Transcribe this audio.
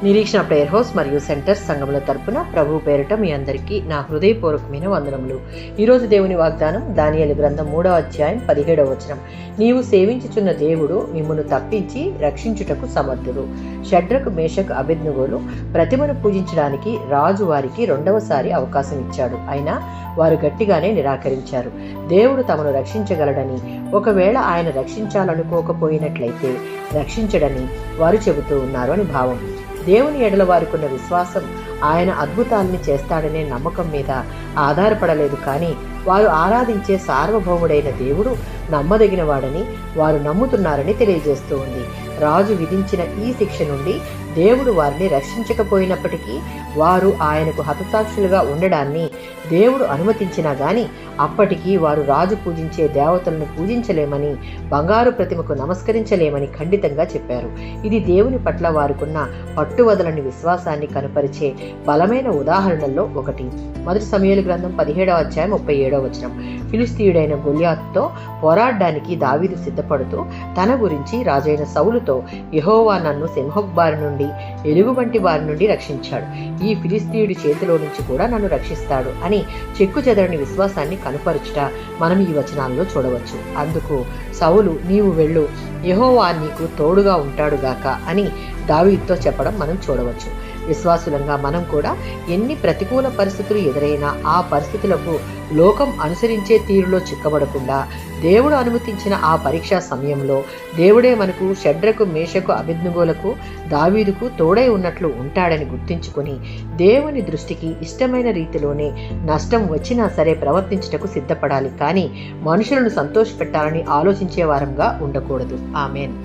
నిరీక్షణ prayer house మరియు centre సంఘముల తరపున ప్రభు పేరిట మీ అందరికీ నా హృదయపూర్వకమైన వందనములు. ఈరోజు దేవుని వాగ్దానం దానియేలు గ్రంథం 3వ అధ్యాయం 17వ వచనం. నీవు సేవించుచున్న దేవుడు మిమ్మును తప్పించి రక్షించుటకు సమర్థుడు. షడ్రకు మేషకు అబేద్నెగోలు ప్రతిమను పూజించడానికి రాజు వారికి రెండవసారి అవకాశం ఇచ్చాడు. అయినా వారు గట్టిగానే నిరాకరించారు. దేవుడు తమను రక్షించగలడని, ఒకవేళ ఆయన రక్షించాలనుకోకపోయినట్లయితే రక్షించడని వారు చెబుతూ ఉన్నారు అని భావం. దేవుని ఎడల వారికున్న విశ్వాసం ఆయన అద్భుతాలని చేస్తాడనే నమ్మకం మీద ఆధారపడలేదు, కానీ వారు ఆరాధించే సార్వభౌముడైన దేవుడు నమ్మదగిన వాడని వారు నమ్ముతున్నారని తెలియజేస్తూ ఉంది. రాజు విధించిన ఈ శిక్ష నుండి దేవుడు వారిని రక్షించకపోయినప్పటికీ వారు ఆయనకు హతసాక్షులుగా ఉండడాన్ని దేవుడు అనుమతించినా గాని అప్పటికీ వారు రాజు పూజించే దేవతలను పూజించలేమని, బంగారు ప్రతిమకు నమస్కరించలేమని ఖండితంగా చెప్పారు. ఇది దేవుని పట్ల వారికున్న పట్టువదలని విశ్వాసాన్ని కనపరిచే బలమైన ఉదాహరణల్లో ఒకటి. 1 సమూయేలు గ్రంథం 17వ అధ్యాయం 37వ వచనం. ఫిలిస్తీయుడైన గొల్యాతుతో పోరాడడానికి దావీదు సిద్ధపడుతూ తన గురించి రాజైన సౌలుతో, యెహోవా నన్ను సింహపు బారి నుండి, ఎలుగుబంటి బారి నుండి రక్షించాడు, ఈ ఫిలిస్తీయుడి చేతిలో నుంచి కూడా నన్ను రక్షిస్తాడు అని చెక్కు చెదరని విశ్వాసాన్ని కనుపరుచుట మనం ఈ వచనాల్లో చూడవచ్చు. అందుకు సౌలు, నీవు వెళ్ళు, యెహోవా నీకు తోడుగా ఉంటాడుగాక అని దావీదుతో చెప్పడం మనం చూడవచ్చు. విశ్వాసులంగా మనం కూడా ఎన్ని ప్రతికూల పరిస్థితులు ఎదురైనా ఆ పరిస్థితులకు లోకం అనుసరించే తీరులో చిక్కబడకుండా దేవుడు అనుమతించిన ఆ పరీక్షా సమయంలో దేవుడే మనకు షడ్రకు మేషకు అబేద్నెగోలకు దావీదుకు తోడై ఉన్నట్లు ఉంటాడని గుర్తించుకొని దేవుని దృష్టికి ఇష్టమైన రీతిలోనే నష్టం వచ్చినా సరే ప్రవర్తించుటకు సిద్ధపడాలి, కానీ మనుషులను సంతోషపెట్టాలని ఆలోచించే వారంగా ఉండకూడదు. ఆమేన్.